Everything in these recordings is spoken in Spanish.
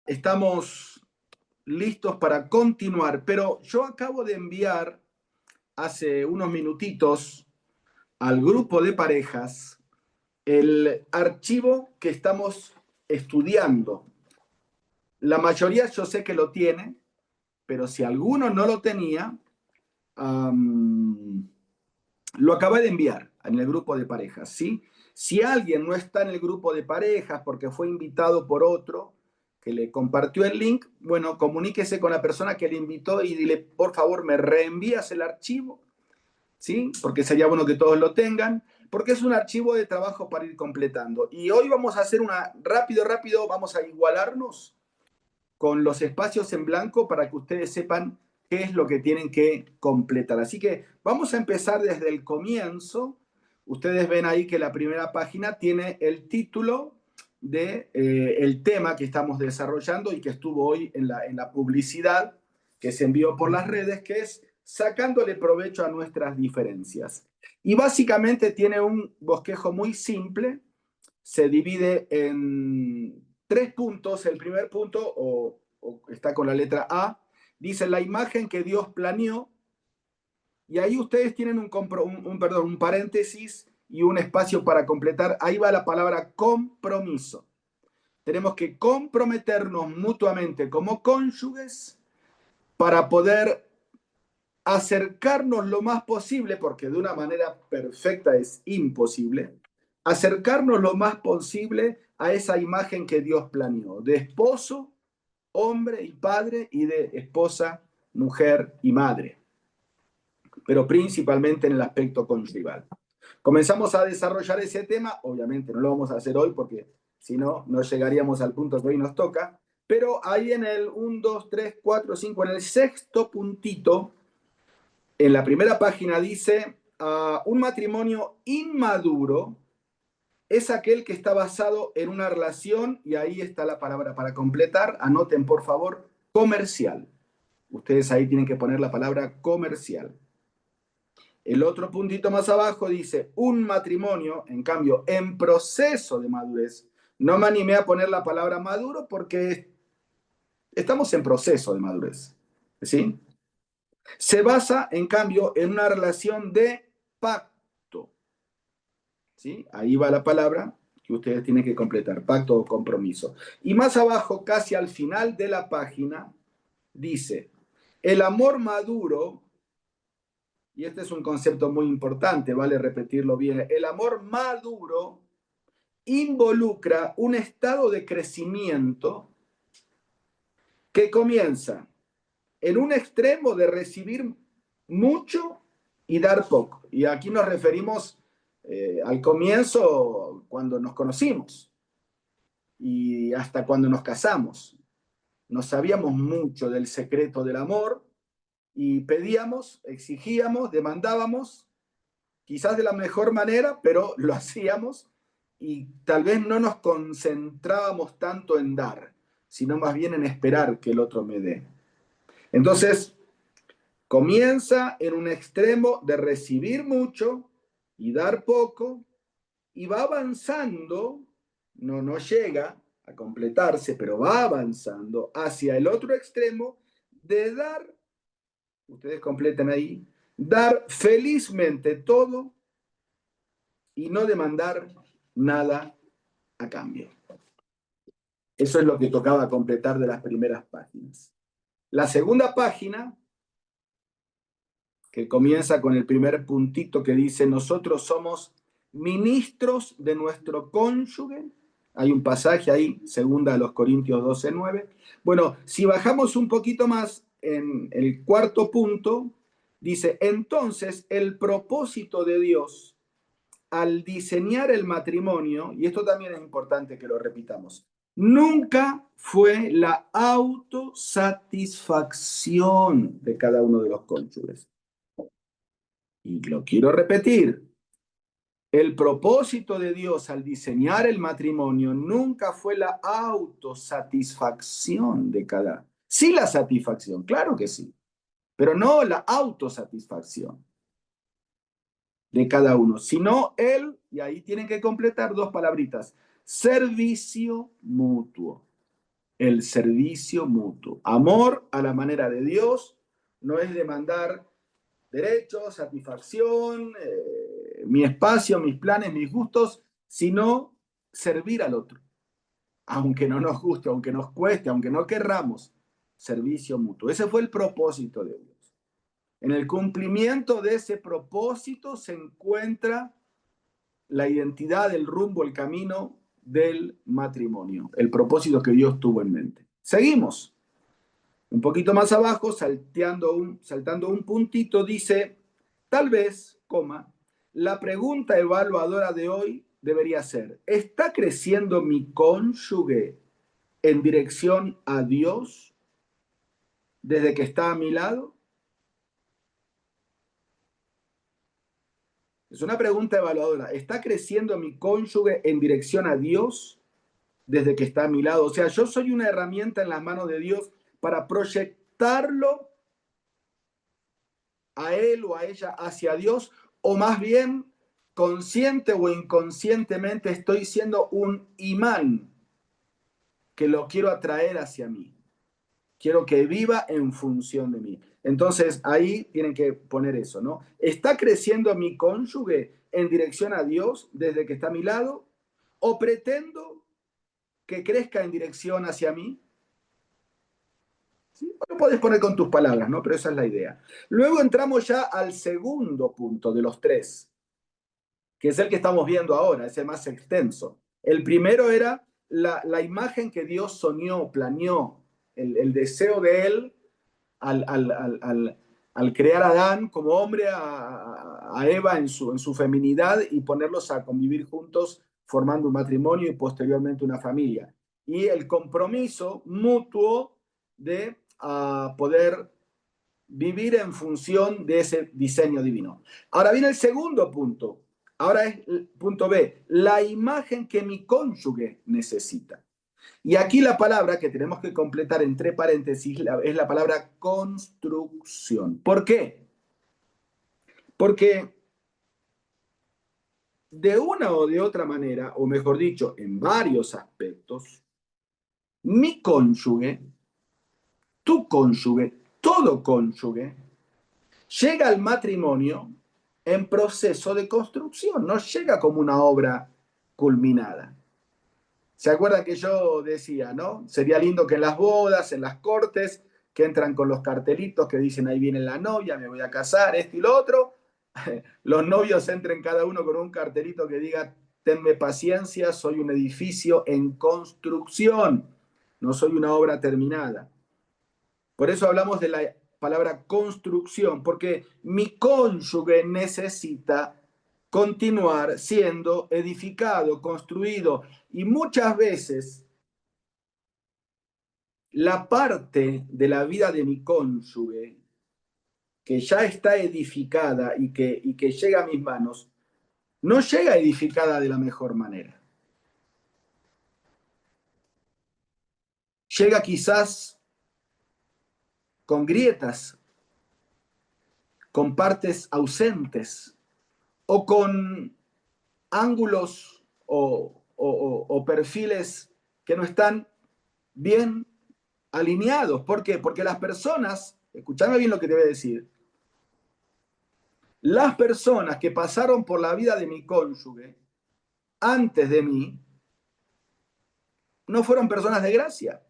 estamos listos para continuar, pero yo acabo de enviar hace unos minutitos al grupo de parejas el archivo que estamos estudiando. La mayoría yo sé que lo tiene, pero si alguno no lo tenía, lo acabé de enviar en el grupo de parejas, ¿sí? Si alguien no está en el grupo de parejas porque fue invitado por otro que le compartió el link, bueno, comuníquese con la persona que le invitó y dile, por favor, me reenvías el archivo, ¿sí? Porque sería bueno que todos lo tengan, porque es un archivo de trabajo para ir completando. Y hoy vamos a hacer una, rápido, vamos a igualarnos con los espacios en blanco para que ustedes sepan qué es lo que tienen que completar. Así que vamos a empezar desde el comienzo. Ustedes ven ahí que la primera página tiene el título de el tema que estamos desarrollando y que estuvo hoy en la publicidad que se envió por las redes, que es sacándole provecho a nuestras diferencias. Y básicamente tiene un bosquejo muy simple, se divide en 3 puntos. El primer punto, o está con la letra A, dice la imagen que Dios planeó, y ahí ustedes tienen un paréntesis y un espacio para completar. Ahí va la palabra compromiso. Tenemos que comprometernos mutuamente como cónyuges para poder acercarnos lo más posible, porque de una manera perfecta es imposible, acercarnos lo más posible a esa imagen que Dios planeó, de esposo, hombre y padre, y de esposa, mujer y madre, pero principalmente en el aspecto conyugal. Comenzamos a desarrollar ese tema, obviamente no lo vamos a hacer hoy porque si no, no llegaríamos al punto que hoy nos toca, pero ahí en el 1, 2, 3, 4, 5, en el sexto puntito, en la primera página dice, un matrimonio inmaduro es aquel que está basado en una relación, y ahí está la palabra para completar, anoten por favor, comercial. Ustedes ahí tienen que poner la palabra comercial. El otro puntito más abajo dice, un matrimonio, en cambio, en proceso de madurez. No me animé a poner la palabra maduro porque estamos en proceso de madurez, ¿sí? Se basa, en cambio, en una relación de pacto, ¿sí? Ahí va la palabra que ustedes tienen que completar, pacto o compromiso. Y más abajo, casi al final de la página, dice, el amor maduro, y este es un concepto muy importante, vale repetirlo bien, el amor maduro involucra un estado de crecimiento que comienza en un extremo de recibir mucho y dar poco. Y aquí nos referimos al comienzo, cuando nos conocimos y hasta cuando nos casamos. No sabíamos mucho del secreto del amor y pedíamos, exigíamos, demandábamos, quizás de la mejor manera, pero lo hacíamos y tal vez no nos concentrábamos tanto en dar, sino más bien en esperar que el otro me dé. Entonces, comienza en un extremo de recibir mucho y dar poco, y va avanzando, no llega a completarse, pero va avanzando hacia el otro extremo de dar, ustedes completen ahí, dar felizmente todo y no demandar nada a cambio. Eso es lo que tocaba completar de las primeras páginas. La segunda página, que comienza con el primer puntito que dice, nosotros somos ministros de nuestro cónyuge. Hay un pasaje ahí, segunda de los Corintios 12:9. Bueno, si bajamos un poquito más, en el cuarto punto, dice, entonces el propósito de Dios al diseñar el matrimonio, y esto también es importante que lo repitamos, nunca fue la autosatisfacción de cada uno de los cónyuges. Y lo quiero repetir, el propósito de Dios al diseñar el matrimonio nunca fue la autosatisfacción de cada. Sí, la satisfacción, claro que sí, pero no la autosatisfacción de cada uno, sino el, y ahí tienen que completar 2 palabritas, servicio mutuo. El servicio mutuo. Amor a la manera de Dios no es demandar derechos, satisfacción, mi espacio, mis planes, mis gustos, sino servir al otro. Aunque no nos guste, aunque nos cueste, aunque no querramos, servicio mutuo. Ese fue el propósito de Dios. En el cumplimiento de ese propósito se encuentra la identidad, el rumbo, el camino del matrimonio, el propósito que Dios tuvo en mente. Seguimos. Un poquito más abajo, saltando un puntito, dice, tal vez, coma, la pregunta evaluadora de hoy debería ser, ¿está creciendo mi cónyuge en dirección a Dios desde que está a mi lado? Es una pregunta evaluadora. ¿Está creciendo mi cónyuge en dirección a Dios desde que está a mi lado? O sea, yo soy una herramienta en las manos de Dios para proyectarlo a él o a ella hacia Dios, o más bien consciente o inconscientemente estoy siendo un imán que lo quiero atraer hacia mí. Quiero que viva en función de mí. Entonces ahí tienen que poner eso, ¿no? ¿Está creciendo mi cónyuge en dirección a Dios desde que está a mi lado? ¿O pretendo que crezca en dirección hacia mí? ¿Sí? Lo puedes poner con tus palabras, ¿no? Pero esa es la idea. Luego entramos ya al segundo punto de los tres, que es el que estamos viendo ahora, es el más extenso. El primero era la imagen que Dios soñó, planeó, el deseo de él al crear a Adán como hombre, a Eva en su feminidad y ponerlos a convivir juntos formando un matrimonio y posteriormente una familia. Y el compromiso mutuo de poder vivir en función de ese diseño divino. Ahora viene el segundo punto. Ahora es el punto B, la imagen que mi cónyuge necesita. Y aquí la palabra que tenemos que completar entre paréntesis es la palabra construcción. ¿Por qué? Porque de una o de otra manera, o mejor dicho, en varios aspectos, mi cónyuge, tu cónyuge, todo cónyuge, llega al matrimonio en proceso de construcción, no llega como una obra culminada. ¿Se acuerdan que yo decía, no? Sería lindo que en las bodas, en las cortes, que entran con los cartelitos que dicen ahí viene la novia, me voy a casar, esto y lo otro, los novios entren cada uno con un cartelito que diga, tenme paciencia, soy un edificio en construcción, no soy una obra terminada. Por eso hablamos de la palabra construcción, porque mi cónyuge necesita continuar siendo edificado, construido, y muchas veces la parte de la vida de mi cónyuge que ya está edificada y que llega a mis manos, no llega edificada de la mejor manera. Llega quizás con grietas, con partes ausentes o con ángulos o perfiles que no están bien alineados. ¿Por qué? Porque las personas, escúchame bien lo que te voy a decir, las personas que pasaron por la vida de mi cónyuge antes de mí no fueron personas de gracia.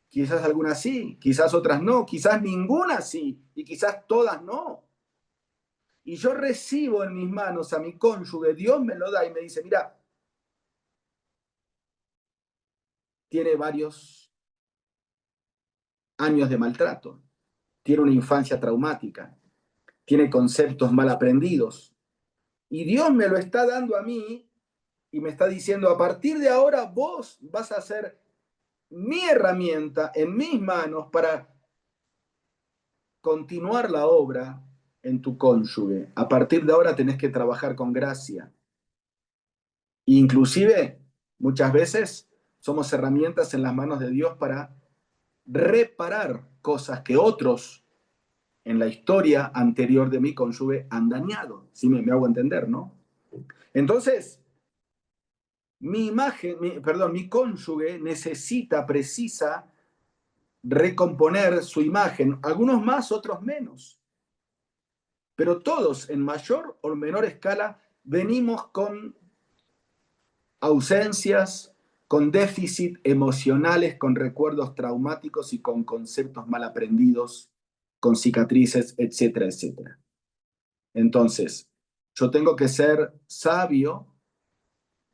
Quizás algunas sí, quizás otras no, quizás ninguna sí y quizás todas no. Y yo recibo en mis manos a mi cónyuge, Dios me lo da y me dice, mira, tiene varios años de maltrato, tiene una infancia traumática, tiene conceptos mal aprendidos. Y Dios me lo está dando a mí y me está diciendo, a partir de ahora vos vas a ser mi herramienta en mis manos para continuar la obra en tu cónyuge. A partir de ahora tenés que trabajar con gracia. Inclusive, muchas veces somos herramientas en las manos de Dios para reparar cosas que otros en la historia anterior de mi cónyuge han dañado. Si me hago entender, ¿no? Entonces, mi imagen, mi cónyuge precisa recomponer su imagen, algunos más, otros menos, pero todos en mayor o menor escala venimos con ausencias, con déficit emocionales, con recuerdos traumáticos y con conceptos mal aprendidos, con cicatrices, etcétera, etcétera. Entonces, yo tengo que ser sabio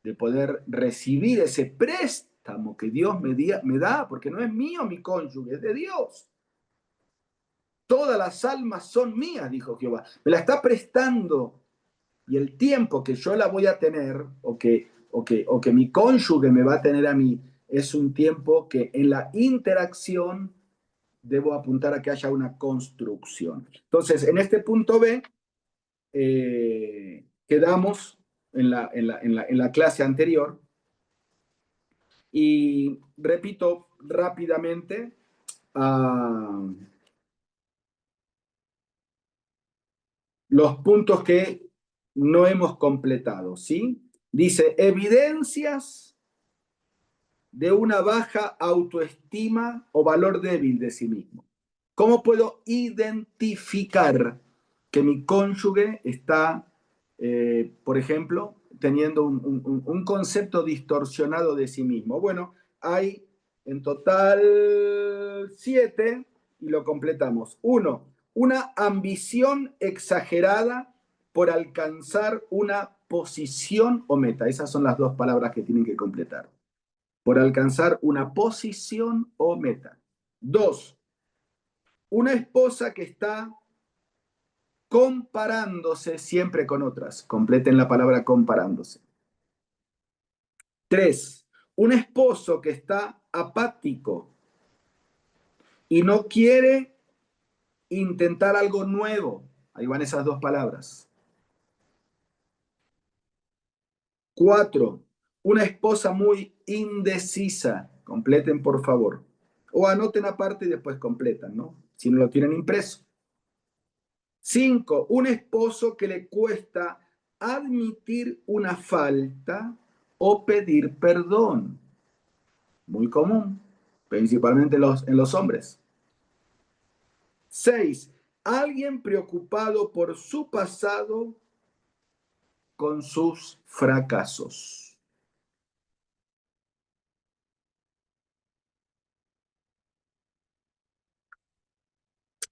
de poder recibir ese préstamo que Dios me da, porque no es mío mi cónyuge, es de Dios. Todas las almas son mías, dijo Jehová. Me la está prestando y el tiempo que yo la voy a tener o que mi cónyuge me va a tener a mí es un tiempo que en la interacción debo apuntar a que haya una construcción. Entonces, en este punto B, quedamos en la clase anterior y repito rápidamente los puntos que no hemos completado, ¿sí? Dice, evidencias de una baja autoestima o valor débil de sí mismo. ¿Cómo puedo identificar que mi cónyuge está, por ejemplo, teniendo un concepto distorsionado de sí mismo? Bueno, hay en total 7 y lo completamos. 1, una ambición exagerada por alcanzar una posición o meta. Esas son las dos palabras que tienen que completar. Por alcanzar una posición o meta. 2, una esposa que está comparándose siempre con otras. Completen la palabra comparándose. 3, un esposo que está apático y no quiere intentar algo nuevo. Ahí van esas dos palabras. 4, una esposa muy indecisa. Completen, por favor. O anoten aparte y después completan, ¿no? Si no lo tienen impreso. 5, un esposo que le cuesta admitir una falta o pedir perdón. Muy común, principalmente en los hombres. 6, alguien preocupado por su pasado con sus fracasos.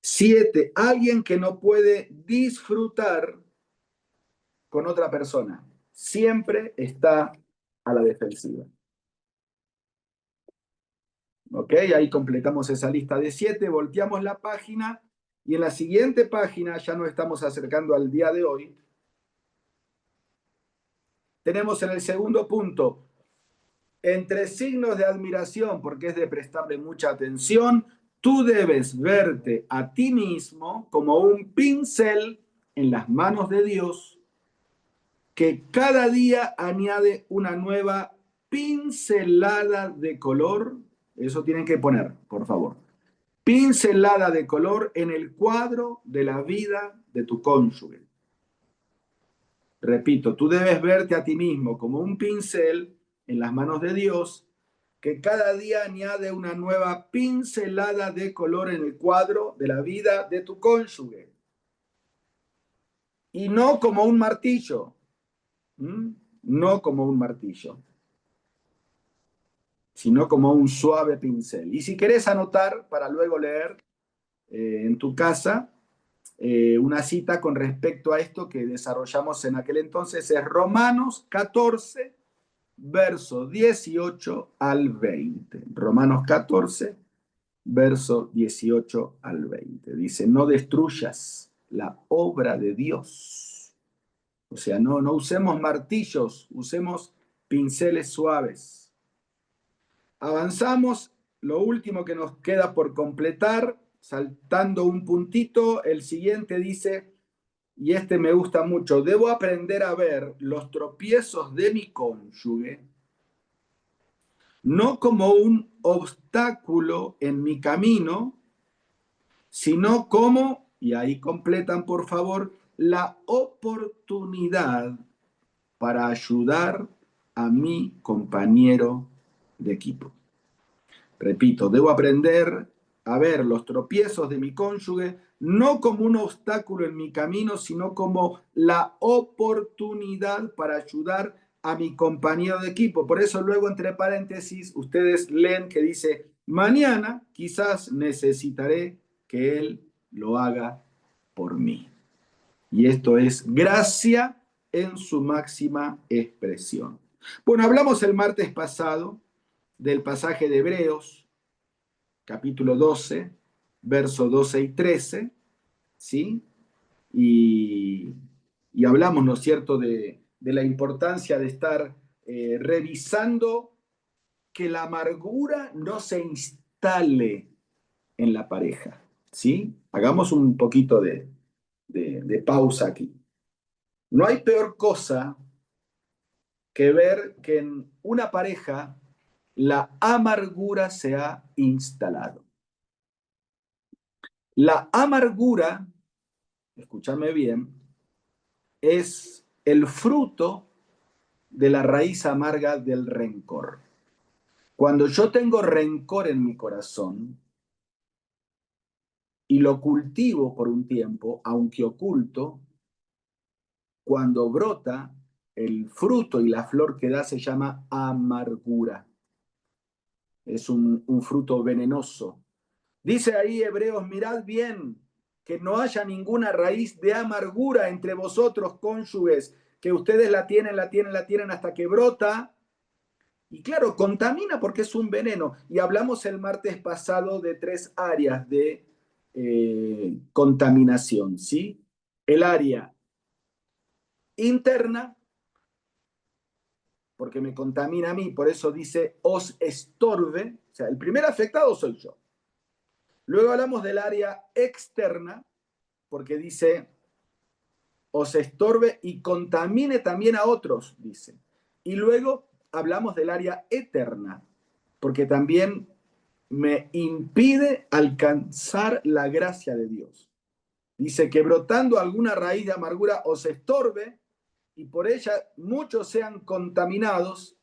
7, alguien que no puede disfrutar con otra persona. Siempre está a la defensiva. ¿Ok? Ahí completamos esa lista de 7, volteamos la página y en la siguiente página, ya nos estamos acercando al día de hoy, tenemos en el segundo punto, entre signos de admiración, porque es de prestarle mucha atención, tú debes verte a ti mismo como un pincel en las manos de Dios que cada día añade una nueva pincelada de color. Eso tienen que poner, por favor. Pincelada de color en el cuadro de la vida de tu cónyuge. Repito, tú debes verte a ti mismo como un pincel en las manos de Dios que cada día añade una nueva pincelada de color en el cuadro de la vida de tu cónyuge. Y no como un martillo. No como un martillo, sino como un suave pincel. Y si querés anotar para luego leer en tu casa, una cita con respecto a esto que desarrollamos en aquel entonces es Romanos 14, verso 18 al 20. Romanos 14, verso 18 al 20. Dice, no destruyas la obra de Dios. O sea, no usemos martillos, usemos pinceles suaves. Avanzamos, lo último que nos queda por completar, saltando un puntito, el siguiente dice, y este me gusta mucho, debo aprender a ver los tropiezos de mi cónyuge no como un obstáculo en mi camino, sino como, y ahí completan por favor, la oportunidad para ayudar a mi compañero de equipo. Repito, debo aprender a ver los tropiezos de mi cónyuge no como un obstáculo en mi camino, sino como la oportunidad para ayudar a mi compañero de equipo. Por eso luego, entre paréntesis, ustedes leen que dice, mañana quizás necesitaré que él lo haga por mí. Y esto es gracia en su máxima expresión. Bueno, hablamos el martes pasado del pasaje de Hebreos, capítulo 12, versos 12 y 13, ¿sí? Y hablamos, ¿no es cierto?, de la importancia de estar revisando que la amargura no se instale en la pareja, ¿sí? Hagamos un poquito de pausa aquí. No hay peor cosa que ver que en una pareja la amargura se ha instalado. La amargura, escúchame bien, es el fruto de la raíz amarga del rencor. Cuando yo tengo rencor en mi corazón y lo cultivo por un tiempo, aunque oculto, cuando brota, el fruto y la flor que da se llama amargura. Es un fruto venenoso. Dice ahí Hebreos, mirad bien, que no haya ninguna raíz de amargura entre vosotros, cónyuges, que ustedes la tienen hasta que brota. Y claro, contamina porque es un veneno. Y hablamos el martes pasado de 3 áreas de contaminación, ¿sí? El área interna, porque me contamina a mí, por eso dice os estorbe, o sea, el primer afectado soy yo. Luego hablamos del área externa, porque dice os estorbe y contamine también a otros, dice. Y luego hablamos del área eterna, porque también me impide alcanzar la gracia de Dios. Dice que brotando alguna raíz de amargura os estorbe y por ella muchos sean contaminados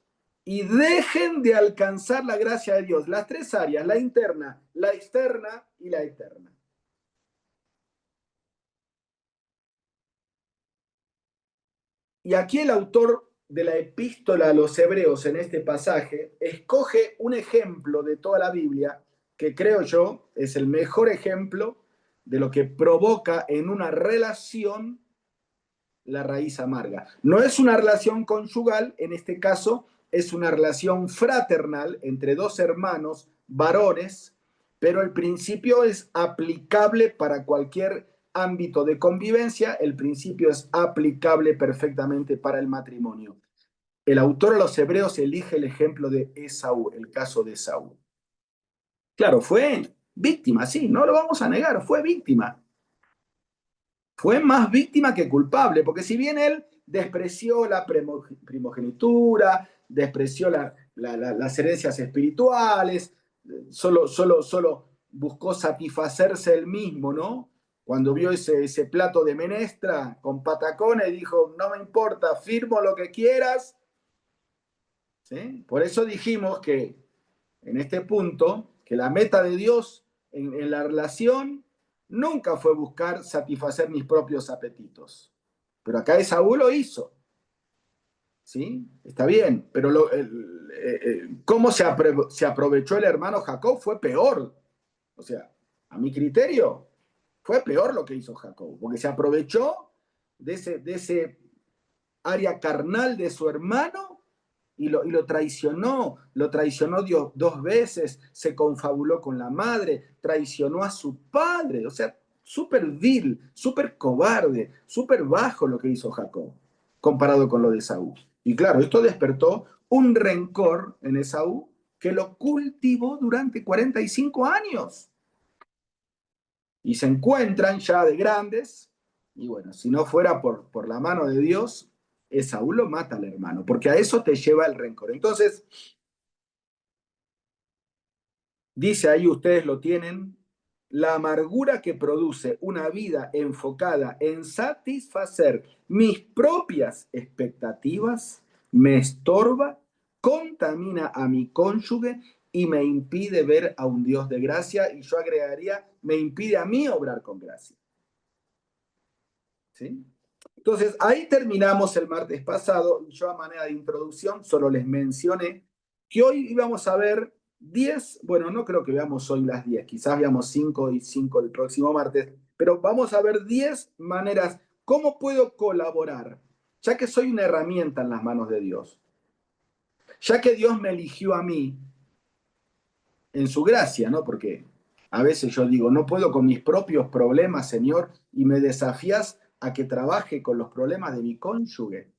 y dejen de alcanzar la gracia de Dios. Las 3 áreas, la interna, la externa y la eterna. Y aquí el autor de la epístola a los hebreos en este pasaje escoge un ejemplo de toda la Biblia que creo yo es el mejor ejemplo de lo que provoca en una relación la raíz amarga. No es una relación conyugal, en este caso es una relación fraternal entre 2 hermanos varones, pero el principio es aplicable para cualquier ámbito de convivencia, el principio es aplicable perfectamente para el matrimonio. El autor a los hebreos elige el ejemplo de Esaú, el caso de Esaú. Claro, fue víctima, sí, no lo vamos a negar, fue víctima. Fue más víctima que culpable, porque si bien él despreció la primogenitura, despreció las herencias espirituales, solo buscó satisfacerse él mismo, ¿no? Cuando vio ese plato de menestra con patacones, dijo, no me importa, firmo lo que quieras. ¿Sí? Por eso dijimos que en este punto, que la meta de Dios en la relación nunca fue buscar satisfacer mis propios apetitos. Pero acá Esaú lo hizo. ¿Sí? Está bien, pero cómo se aprovechó el hermano Jacob fue peor. O sea, a mi criterio, fue peor lo que hizo Jacob, porque se aprovechó de ese área carnal de su hermano y lo traicionó Dios 2 veces, se confabuló con la madre, traicionó a su padre, o sea, súper vil, súper cobarde, súper bajo lo que hizo Jacob, comparado con lo de Esaú. Y claro, esto despertó un rencor en Esaú que lo cultivó durante 45 años. Y se encuentran ya de grandes, y bueno, si no fuera por la mano de Dios, Esaú lo mata al hermano, porque a eso te lleva el rencor. Entonces, dice ahí, ustedes lo tienen, la amargura que produce una vida enfocada en satisfacer mis propias expectativas me estorba, contamina a mi cónyuge y me impide ver a un Dios de gracia, y yo agregaría, me impide a mí obrar con gracia. ¿Sí? Entonces, ahí terminamos el martes pasado, y yo a manera de introducción solo les mencioné que hoy íbamos a ver 10, bueno, no creo que veamos hoy las 10, quizás veamos 5 y 5 el próximo martes, pero vamos a ver 10 maneras, ¿cómo puedo colaborar? Ya que soy una herramienta en las manos de Dios, ya que Dios me eligió a mí en su gracia, ¿no? Porque a veces yo digo, no puedo con mis propios problemas, Señor, y me desafías a que trabaje con los problemas de mi cónyuge.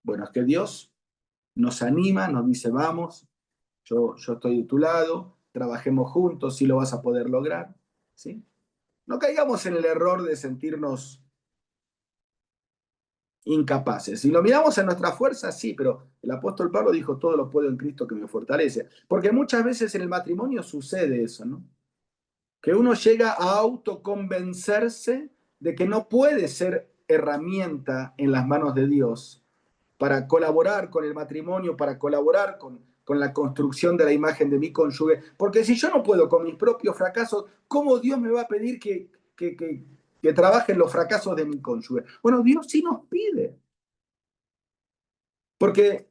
Bueno, es que Dios nos anima, nos dice, vamos, yo estoy de tu lado, trabajemos juntos, sí lo vas a poder lograr, ¿sí? No caigamos en el error de sentirnos incapaces. Si lo miramos en nuestra fuerza, sí, pero el apóstol Pablo dijo, todo lo puedo en Cristo que me fortalece. Porque muchas veces en el matrimonio sucede eso, ¿no? Que uno llega a autoconvencerse de que no puede ser herramienta en las manos de Dios para colaborar con el matrimonio, para colaborar con la construcción de la imagen de mi cónyuge. Porque si yo no puedo con mis propios fracasos, ¿cómo Dios me va a pedir que trabaje en los fracasos de mi cónyuge? Bueno, Dios sí nos pide. Porque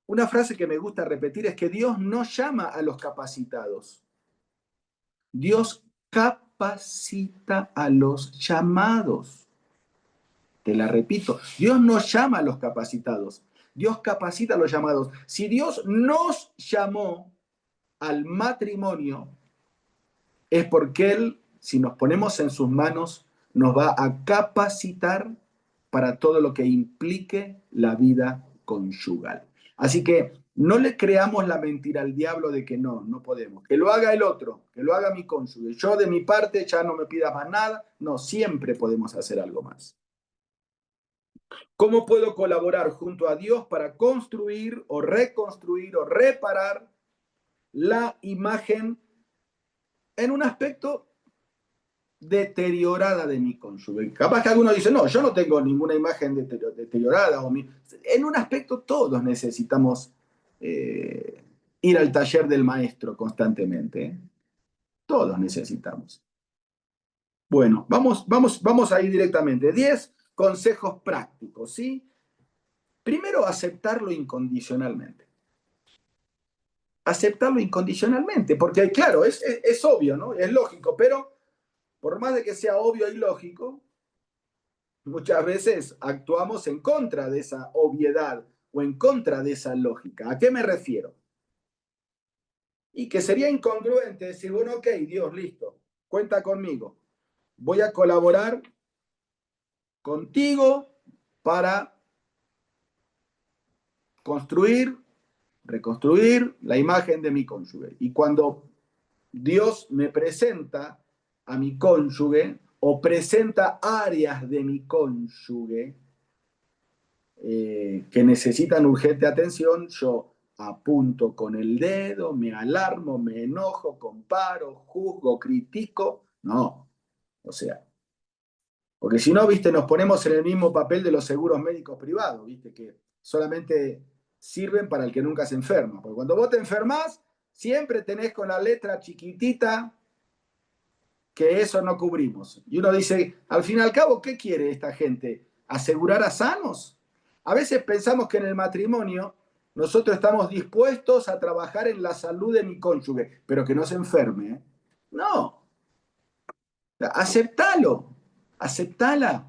una frase que me gusta repetir es que Dios no llama a los capacitados. Dios capacita a los llamados. Te la repito, Dios no llama a los capacitados, Dios capacita a los llamados. Si Dios nos llamó al matrimonio, es porque Él, si nos ponemos en sus manos, nos va a capacitar para todo lo que implique la vida conyugal. Así que no le creamos la mentira al diablo de que no podemos. Que lo haga el otro, que lo haga mi cónyuge. Yo de mi parte ya no me pidas más nada. No, siempre podemos hacer algo más. ¿Cómo puedo colaborar junto a Dios para construir o reconstruir o reparar la imagen en un aspecto deteriorada de mi cónyuge? Capaz que alguno dice, no, yo no tengo ninguna imagen deteriorada. En un aspecto todos necesitamos ir al taller del maestro constantemente. ¿Eh? Todos necesitamos. Bueno, vamos a ir directamente. 10 consejos prácticos, ¿sí? Primero, aceptarlo incondicionalmente. Aceptarlo incondicionalmente, porque claro, es obvio, ¿no? Es lógico, pero por más de que sea obvio y lógico, muchas veces actuamos en contra de esa obviedad o en contra de esa lógica. ¿A qué me refiero? Y que sería incongruente decir, bueno, ok, Dios, listo, cuenta conmigo. Voy a colaborar contigo para construir, reconstruir la imagen de mi cónyuge. Y cuando Dios me presenta a mi cónyuge o presenta áreas de mi cónyuge que necesitan urgente atención, yo apunto con el dedo, me alarmo, me enojo, comparo, juzgo, critico. No, o sea, porque si no, viste, nos ponemos en el mismo papel de los seguros médicos privados, viste, que solamente sirven para el que nunca se enferma. Porque cuando vos te enfermas, siempre tenés con la letra chiquitita que eso no cubrimos. Y uno dice, al fin y al cabo, ¿qué quiere esta gente? ¿Asegurar a sanos? A veces pensamos que en el matrimonio nosotros estamos dispuestos a trabajar en la salud de mi cónyuge, pero que no se enferme. ¿Eh? No, aceptalo, aceptala.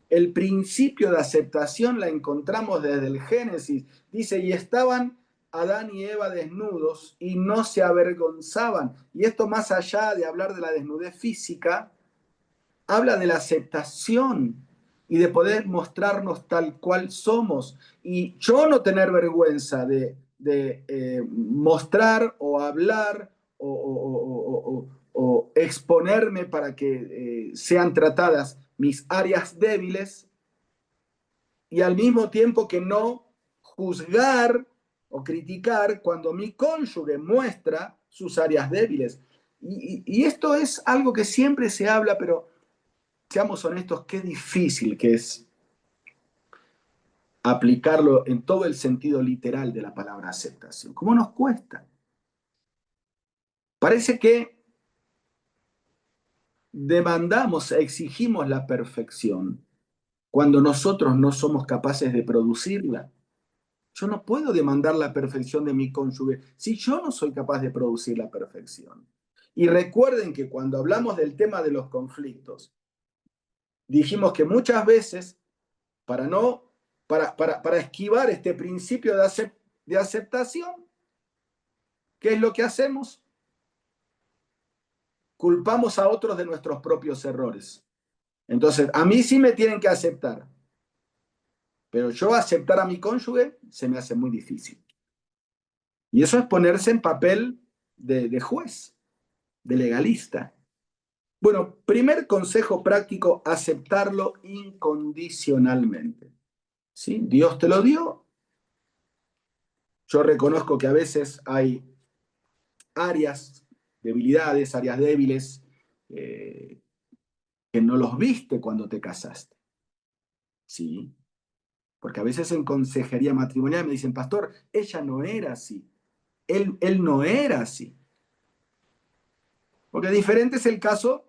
El principio de aceptación la encontramos desde el Génesis. Dice, y estaban Adán y Eva desnudos y no se avergonzaban. Y esto más allá de hablar de la desnudez física, habla de la aceptación y de poder mostrarnos tal cual somos. Y yo no tener vergüenza de mostrar o hablar o exponerme para que sean tratadas mis áreas débiles y al mismo tiempo que no juzgar o criticar cuando mi cónyuge muestra sus áreas débiles. Y esto es algo que siempre se habla, pero seamos honestos, qué difícil que es aplicarlo en todo el sentido literal de la palabra aceptación. ¿Cómo nos cuesta? Parece que demandamos, exigimos la perfección cuando nosotros no somos capaces de producirla. Yo no puedo demandar la perfección de mi cónyuge si yo no soy capaz de producir la perfección. Y recuerden que cuando hablamos del tema de los conflictos, dijimos que muchas veces, para, no, para esquivar este principio de aceptación, ¿qué es lo que hacemos? Culpamos a otros de nuestros propios errores. Entonces, a mí sí me tienen que aceptar, pero yo aceptar a mi cónyuge se me hace muy difícil. Y eso es ponerse en papel de juez, de legalista. Bueno, primer consejo práctico, aceptarlo incondicionalmente. ¿Sí? Dios te lo dio. Yo reconozco que a veces hay áreas, debilidades, áreas débiles, eh, que no los viste cuando te casaste. ¿Sí? Porque a veces en consejería matrimonial me dicen, pastor, ella no era así. Él no era así. Porque diferente es el caso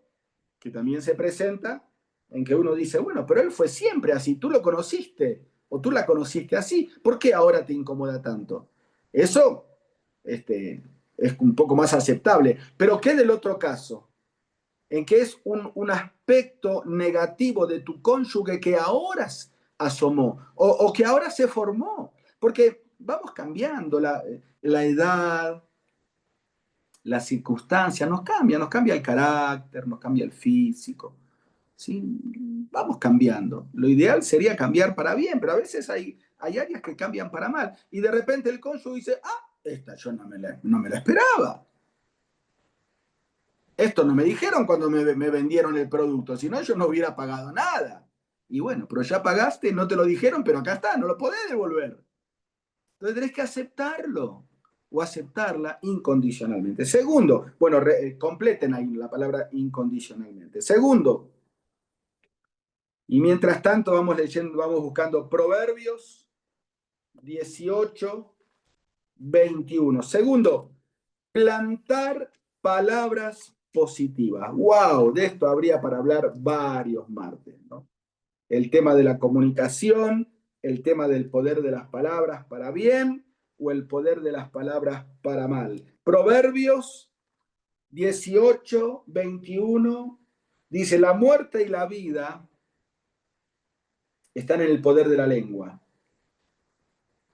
que también se presenta en que uno dice, bueno, pero él fue siempre así, tú lo conociste o tú la conociste así, ¿por qué ahora te incomoda tanto? Eso es un poco más aceptable. Pero ¿qué del otro caso? En que es un aspecto negativo de tu cónyuge que ahora asomó o que ahora se formó. Porque vamos cambiando la edad, las circunstancias, nos cambia el carácter, nos cambia el físico. ¿Sí? Vamos cambiando. Lo ideal sería cambiar para bien, pero a veces hay áreas que cambian para mal. Y de repente el cónyuge dice, ah, esta yo no me la esperaba. Esto no me dijeron cuando me vendieron el producto, si no yo no hubiera pagado nada. Y bueno, pero ya pagaste, no te lo dijeron, pero acá está, no lo podés devolver. Entonces tenés que aceptarlo o aceptarla incondicionalmente. Segundo, bueno, completen ahí la palabra incondicionalmente. Segundo, y mientras tanto vamos leyendo, vamos buscando Proverbios 18, 21. Segundo, plantar palabras positivas. ¡Wow! De esto habría para hablar varios martes, ¿no? El tema de la comunicación, el tema del poder de las palabras para bien o el poder de las palabras para mal. Proverbios 18, 21 dice, la muerte y la vida están en el poder de la lengua.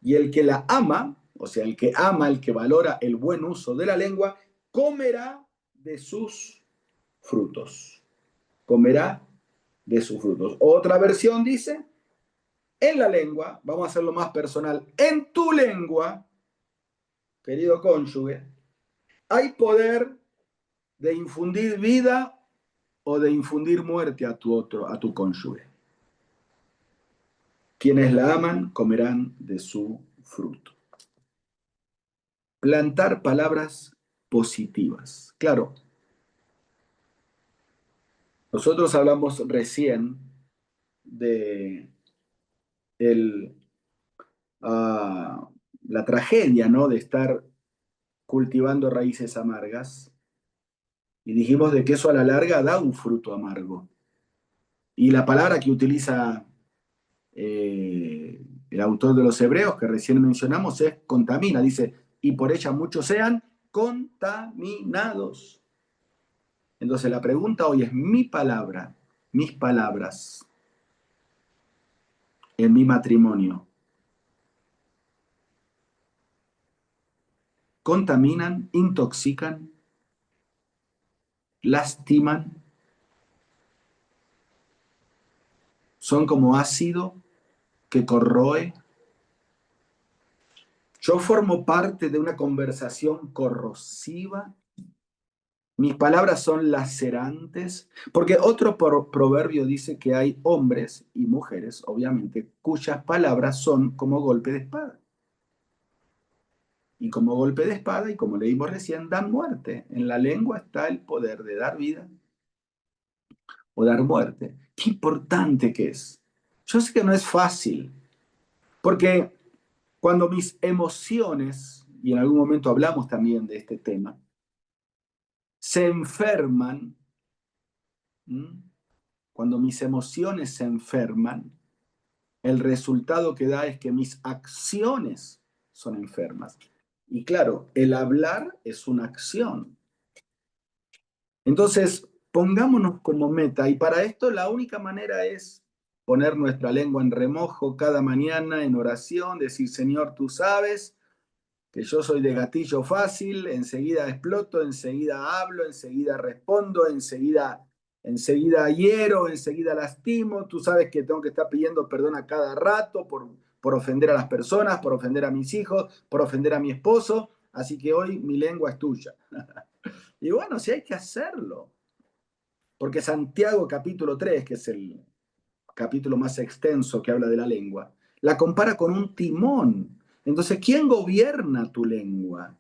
Y el que la ama, o sea, el que ama, el que valora el buen uso de la lengua, comerá de sus frutos. Comerá de sus frutos. Otra versión dice, en la lengua, vamos a hacerlo más personal, en tu lengua, querido cónyuge, hay poder de infundir vida o de infundir muerte a tu cónyuge. Quienes la aman comerán de su fruto. Plantar palabras positivas. Claro, nosotros hablamos recién de el, uh, la tragedia, ¿no? De estar cultivando raíces amargas y dijimos de que eso a la larga da un fruto amargo. Y la palabra que utiliza el autor de los Hebreos, que recién mencionamos, es contamina. Dice, y por ella muchos sean contaminados. Entonces la pregunta hoy es mi palabra, mis palabras en mi matrimonio. Contaminan, intoxican, lastiman, son como ácido que corroe. Yo formo parte de una conversación corrosiva. Mis palabras son lacerantes, porque otro proverbio dice que hay hombres y mujeres, obviamente, cuyas palabras son como golpe de espada. Y como golpe de espada, y como leímos recién, dan muerte. En la lengua está el poder de dar vida o dar muerte. Qué importante que es. Yo sé que no es fácil, Porque cuando mis emociones, y en algún momento hablamos también de este tema, se enferman, ¿m? Cuando mis emociones se enferman, el resultado que da es que mis acciones son enfermas. Y claro, el hablar es una acción. Entonces, pongámonos como meta, y para esto la única manera es poner nuestra lengua en remojo cada mañana en oración, decir, Señor, tú sabes que yo soy de gatillo fácil, enseguida exploto, enseguida hablo, enseguida respondo, enseguida hiero, enseguida lastimo. Tú sabes que tengo que estar pidiendo perdón a cada rato por ofender a las personas, por ofender a mis hijos, por ofender a mi esposo. Así que hoy mi lengua es tuya. Y bueno, sí hay que hacerlo. Porque Santiago capítulo 3, que es el capítulo más extenso que habla de la lengua, la compara con un timón. Entonces, ¿quién gobierna tu lengua?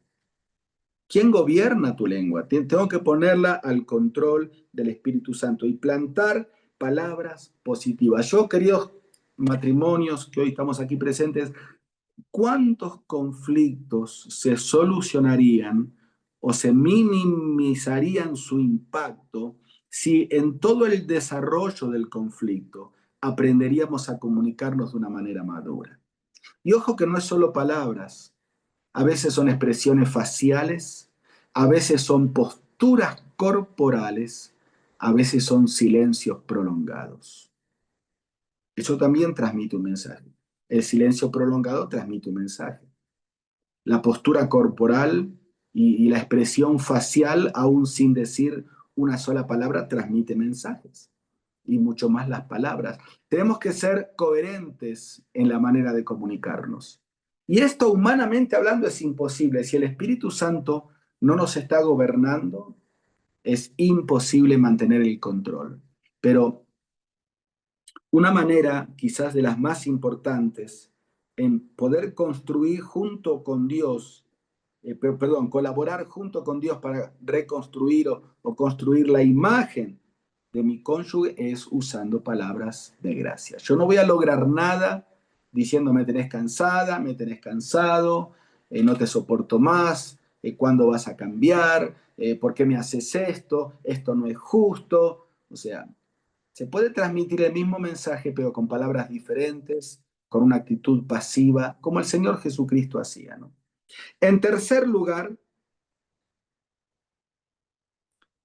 ¿Quién gobierna tu lengua? Tengo que ponerla al control del Espíritu Santo y plantar palabras positivas. Yo, queridos matrimonios que hoy estamos aquí presentes, ¿cuántos conflictos se solucionarían o se minimizarían su impacto si en todo el desarrollo del conflicto aprenderíamos a comunicarnos de una manera madura? Y ojo que no es solo palabras, a veces son expresiones faciales, a veces son posturas corporales, a veces son silencios prolongados. Eso también transmite un mensaje. El silencio prolongado transmite un mensaje. La postura corporal y la expresión facial, aún sin decir una sola palabra, transmite mensajes. Y mucho más las palabras. Tenemos que ser coherentes en la manera de comunicarnos. Y esto, humanamente hablando, es imposible. Si el Espíritu Santo no nos está gobernando, es imposible mantener el control. Pero una manera, quizás de las más importantes, en poder construir junto con Dios, perdón, colaborar junto con Dios para reconstruir o construir la imagen de mi cónyuge es usando palabras de gracia. Yo no voy a lograr nada diciendo me tenés cansada, me tenés cansado, no te soporto más, ¿cuándo vas a cambiar? ¿Por qué me haces esto? Esto no es justo. O sea, se puede transmitir el mismo mensaje, pero con palabras diferentes, con una actitud pasiva, como el Señor Jesucristo hacía, ¿no? En tercer lugar,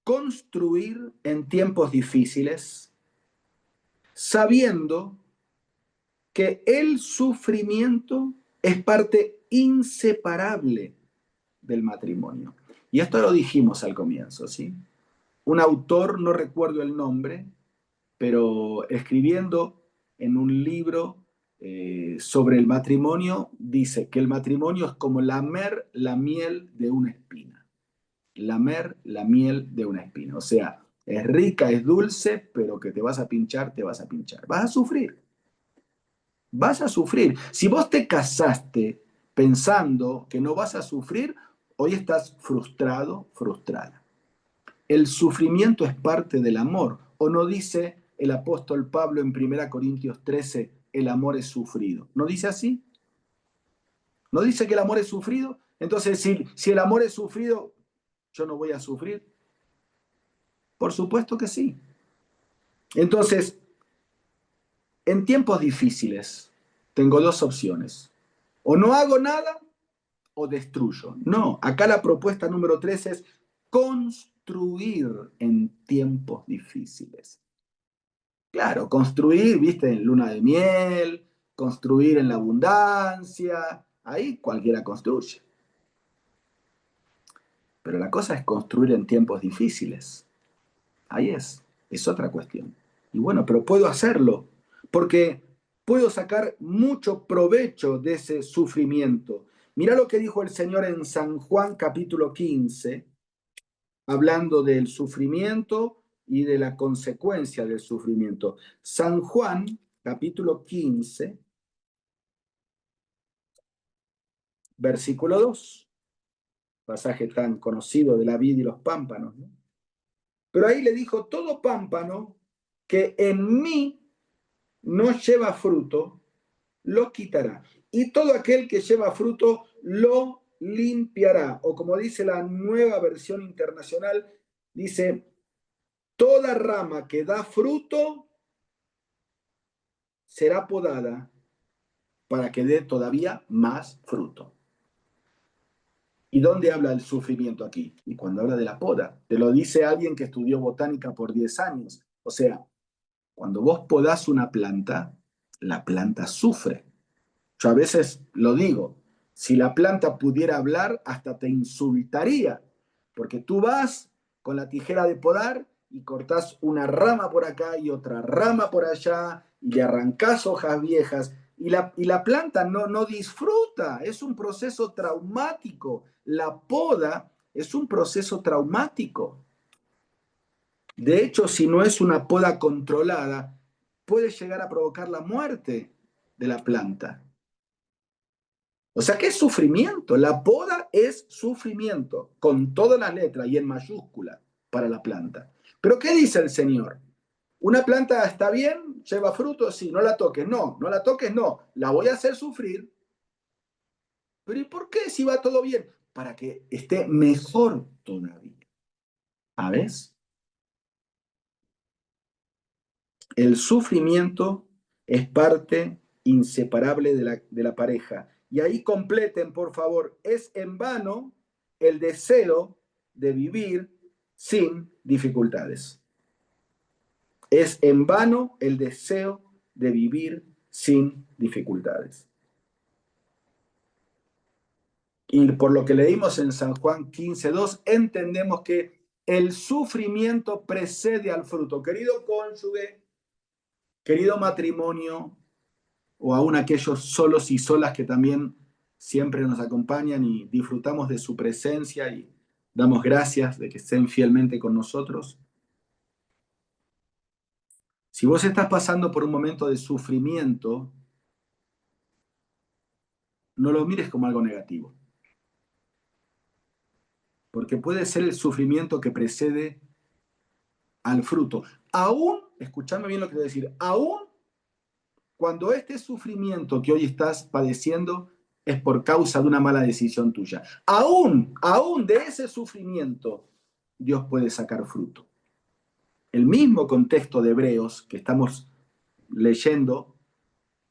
construir en tiempos difíciles, sabiendo que el sufrimiento es parte inseparable del matrimonio. Y esto lo dijimos al comienzo, ¿sí? Un autor, no recuerdo el nombre, pero escribiendo en un libro sobre el matrimonio, dice que el matrimonio es como lamer la miel de una espina. Lamer la miel de una espina. O sea, es rica, es dulce, pero que te vas a pinchar, te vas a pinchar. Vas a sufrir. Vas a sufrir. Si vos te casaste pensando que no vas a sufrir, hoy estás frustrado, frustrada. El sufrimiento es parte del amor. ¿O no dice el apóstol Pablo en 1 Corintios 13, el amor es sufrido? ¿No dice así? ¿No dice que el amor es sufrido? Entonces, si el amor es sufrido, ¿yo no voy a sufrir? Por supuesto que sí. Entonces, en tiempos difíciles, tengo dos opciones. O no hago nada o destruyo. No, acá la propuesta número 3 es construir en tiempos difíciles. Claro, construir, viste, en luna de miel, construir en la abundancia, ahí cualquiera construye. Pero la cosa es construir en tiempos difíciles. Ahí es otra cuestión. Y bueno, pero puedo hacerlo, porque puedo sacar mucho provecho de ese sufrimiento. Mira lo que dijo el Señor en San Juan capítulo 15, hablando del sufrimiento y de la consecuencia del sufrimiento. San Juan capítulo 15, versículo 2, pasaje tan conocido de la vid y los pámpanos, ¿no? Pero ahí le dijo, todo pámpano que en mí no lleva fruto, lo quitará. Y todo aquel que lleva fruto lo limpiará. O como dice la Nueva Versión Internacional, dice, toda rama que da fruto será podada para que dé todavía más fruto. ¿Y dónde habla el sufrimiento aquí? Y cuando habla de la poda, te lo dice alguien que estudió botánica por 10 años. O sea, cuando vos podás una planta, la planta sufre. Yo a veces lo digo, si la planta pudiera hablar, hasta te insultaría, porque tú vas con la tijera de podar y cortás una rama por acá y otra rama por allá y le arrancás hojas viejas y la planta no disfruta, es un proceso traumático. La poda es un proceso traumático. De hecho, si no es una poda controlada, puede llegar a provocar la muerte de la planta. O sea, ¿qué es sufrimiento? La poda es sufrimiento, con todas las letras y en mayúscula para la planta. Pero ¿qué dice el Señor? ¿Una planta está bien? ¿Lleva fruto? Sí, no la toques. No, no la toques, no. La voy a hacer sufrir. ¿Pero y por qué si va todo bien? Para que esté mejor todavía. ¿Sabes? El sufrimiento es parte inseparable de la pareja. Y ahí completen, por favor, es en vano el deseo de vivir sin dificultades. Es en vano el deseo de vivir sin dificultades. Y por lo que leímos en San Juan 15:2, entendemos que el sufrimiento precede al fruto. Querido cónyuge, querido matrimonio, o aún aquellos solos y solas que también siempre nos acompañan y disfrutamos de su presencia y damos gracias de que estén fielmente con nosotros. Si vos estás pasando por un momento de sufrimiento, no lo mires como algo negativo, porque puede ser el sufrimiento que precede al fruto. Aún, escúchame bien lo que te voy a decir, aún cuando este sufrimiento que hoy estás padeciendo es por causa de una mala decisión tuya. Aún de ese sufrimiento, Dios puede sacar fruto. El mismo contexto de Hebreos que estamos leyendo,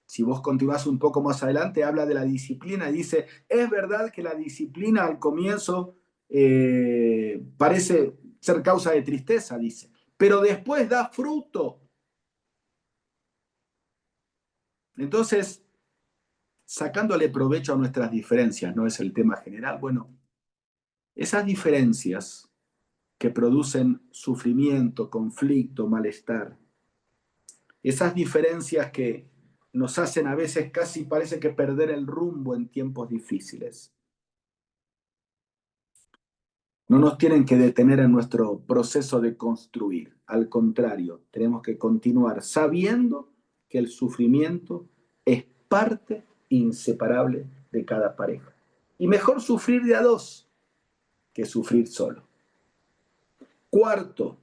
si vos continuás un poco más adelante, habla de la disciplina y dice, es verdad que la disciplina al comienzo parece ser causa de tristeza, dice, pero después da fruto. Entonces, sacándole provecho a nuestras diferencias, no es el tema general. Bueno, esas diferencias que producen sufrimiento, conflicto, malestar, esas diferencias que nos hacen a veces casi parece que perder el rumbo en tiempos difíciles, no nos tienen que detener en nuestro proceso de construir. Al contrario, tenemos que continuar sabiendo que el sufrimiento es parte inseparable de cada pareja. Y mejor sufrir de a dos que sufrir solo. Cuarto,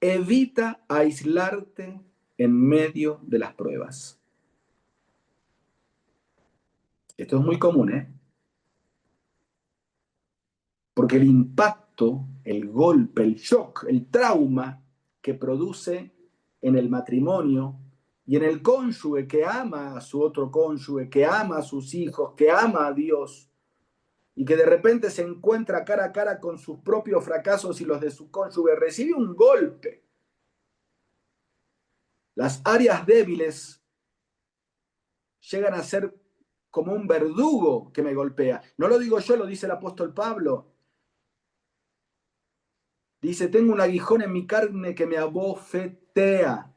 evita aislarte en medio de las pruebas. Esto es muy común, ¿eh? Porque el impacto, el golpe, el shock, el trauma que produce en el matrimonio y en el cónyuge que ama a su otro cónyuge, que ama a sus hijos, que ama a Dios, y que de repente se encuentra cara a cara con sus propios fracasos y los de su cónyuge, recibe un golpe. Las áreas débiles llegan a ser como un verdugo que me golpea. No lo digo yo, lo dice el apóstol Pablo. Dice, tengo un aguijón en mi carne que me abofetea.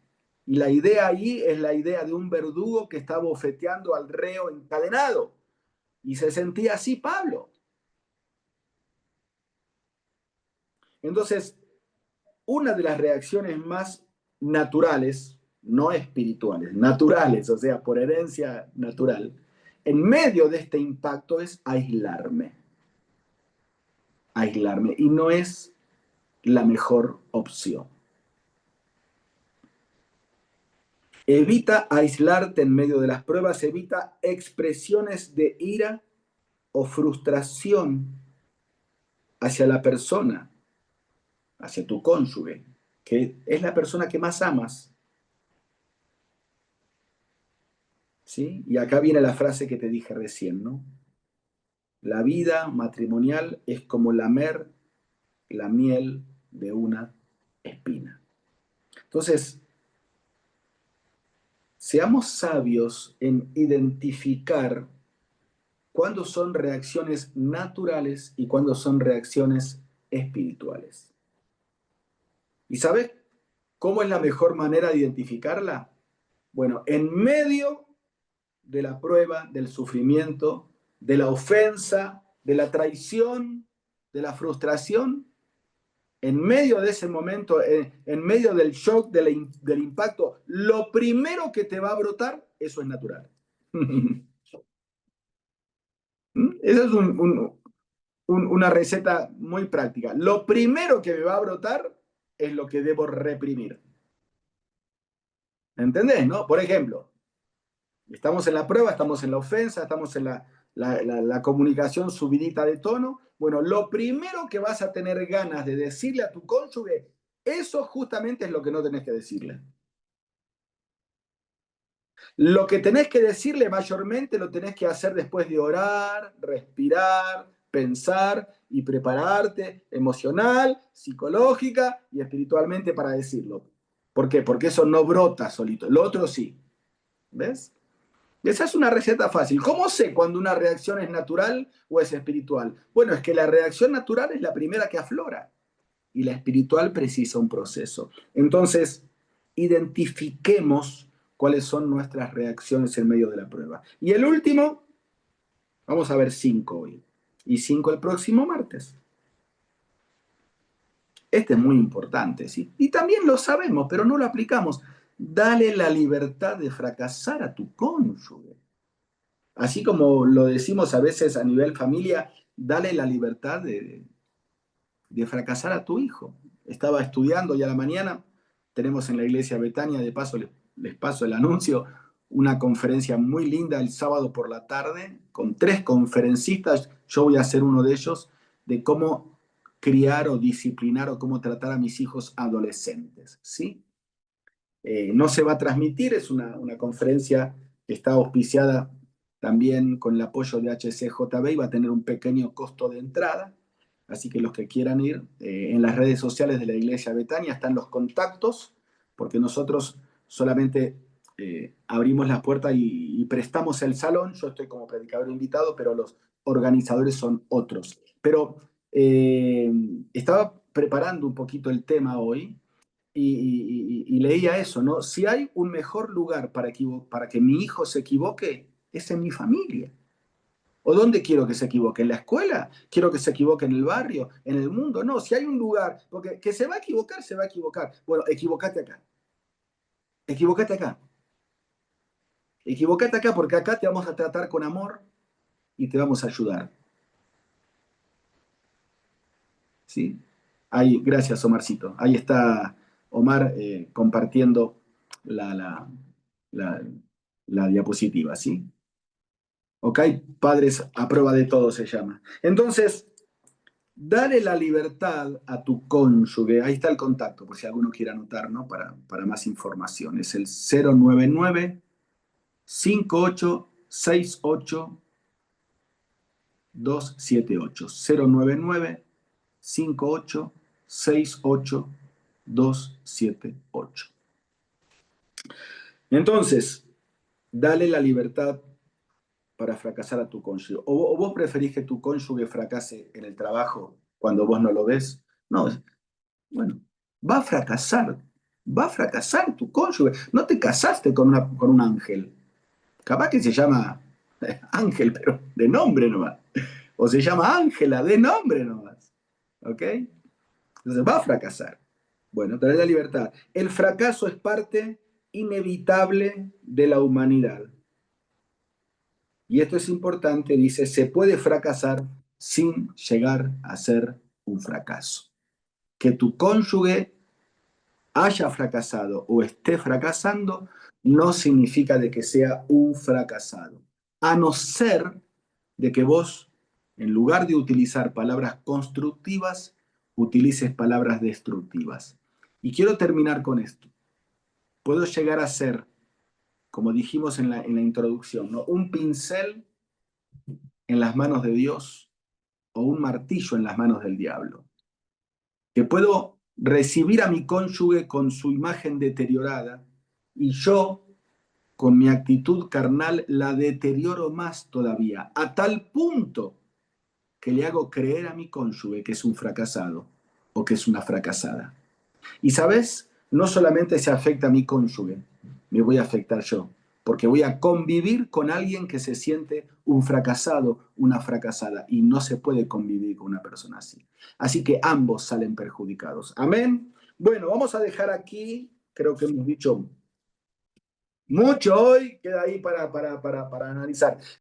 Y la idea ahí es la idea de un verdugo que está bofeteando al reo encadenado. Y se sentía así Pablo. Entonces, una de las reacciones más naturales, no espirituales, naturales, o sea, por herencia natural, en medio de este impacto es aislarme. Aislarme. Y no es la mejor opción. Evita aislarte en medio de las pruebas, evita expresiones de ira o frustración hacia la persona, hacia tu cónyuge, que es la persona que más amas. ¿Sí? Y acá viene la frase que te dije recién, ¿no? La vida matrimonial es como lamer la miel de una espina. Entonces, seamos sabios en identificar cuándo son reacciones naturales y cuándo son reacciones espirituales. ¿Y sabes cómo es la mejor manera de identificarla? Bueno, en medio de la prueba, del sufrimiento, de la ofensa, de la traición, de la frustración, en medio de ese momento, en medio del shock, del impacto, lo primero que te va a brotar, eso es natural. Esa es una receta muy práctica. Lo primero que me va a brotar es lo que debo reprimir. ¿Entendés? ¿No? Por ejemplo, estamos en la prueba, estamos en la ofensa, estamos en la comunicación subidita de tono. Bueno, lo primero que vas a tener ganas de decirle a tu cónyuge, eso justamente es lo que no tenés que decirle. Lo que tenés que decirle mayormente lo tenés que hacer después de orar, respirar, pensar y prepararte emocional, psicológica y espiritualmente para decirlo. ¿Por qué? Porque eso no brota solito. Lo otro sí. ¿Ves? Esa es una receta fácil. ¿Cómo sé cuando una reacción es natural o es espiritual? Bueno, es que la reacción natural es la primera que aflora y la espiritual precisa un proceso. Entonces, identifiquemos cuáles son nuestras reacciones en medio de la prueba. Y el último, vamos a ver 5 hoy y 5 el próximo martes. Este es muy importante, ¿sí? Y también lo sabemos, pero no lo aplicamos. Dale la libertad de fracasar a tu cónyuge. Así como lo decimos a veces a nivel familia, dale la libertad de fracasar a tu hijo. Estaba estudiando y a la mañana, tenemos en la iglesia Betania, de paso les paso el anuncio, una conferencia muy linda el sábado por la tarde, con 3 conferencistas, yo voy a ser uno de ellos, de cómo criar o disciplinar o cómo tratar a mis hijos adolescentes, ¿sí? No se va a transmitir, es una conferencia que está auspiciada también con el apoyo de HCJB y va a tener un pequeño costo de entrada. Así que los que quieran ir, en las redes sociales de la Iglesia Betania están los contactos, porque nosotros solamente abrimos las puertas y prestamos el salón. Yo estoy como predicador invitado, pero los organizadores son otros. Pero estaba preparando un poquito el tema hoy y leía eso, ¿no? Si hay un mejor lugar para que mi hijo se equivoque, es en mi familia. ¿O dónde quiero que se equivoque? ¿En la escuela? ¿Quiero que se equivoque en el barrio? ¿En el mundo? No, si hay un lugar, porque que se va a equivocar, se va a equivocar. Bueno, equivocate acá. Equivocate acá. Equivocate acá porque acá te vamos a tratar con amor y te vamos a ayudar. ¿Sí? Ahí, gracias, Omarcito. Ahí está Omar compartiendo la, la, la, la diapositiva, ¿sí? ¿Ok? Padres a prueba de todo se llama. Entonces, dale la libertad a tu cónyuge. Ahí está el contacto, por si alguno quiere anotar, ¿no? Para más información. Es el 099-5868-278. 099-5868-278. Entonces, dale la libertad para fracasar a tu cónyuge. O vos preferís que tu cónyuge fracase en el trabajo cuando vos no lo ves. No, bueno, va a fracasar tu cónyuge. No te casaste con un ángel. Capaz que se llama Ángel, pero de nombre nomás. O se llama Ángela, de nombre nomás. ¿Ok? Entonces va a fracasar. Bueno, tener la libertad. El fracaso es parte inevitable de la humanidad. Y esto es importante, dice, se puede fracasar sin llegar a ser un fracaso. Que tu cónyuge haya fracasado o esté fracasando, no significa de que sea un fracasado. A no ser de que vos, en lugar de utilizar palabras constructivas, utilices palabras destructivas. Y quiero terminar con esto. Puedo llegar a ser, como dijimos en la introducción, ¿no? Un pincel en las manos de Dios o un martillo en las manos del diablo. Que puedo recibir a mi cónyuge con su imagen deteriorada y yo, con mi actitud carnal, la deterioro más todavía, a tal punto que le hago creer a mi cónyuge que es un fracasado o que es una fracasada. Y sabes, no solamente se afecta a mi cónyuge, me voy a afectar yo, porque voy a convivir con alguien que se siente un fracasado, una fracasada, y no se puede convivir con una persona así. Así que ambos salen perjudicados. Amén. Bueno, vamos a dejar aquí, creo que hemos dicho mucho hoy, queda ahí para analizar.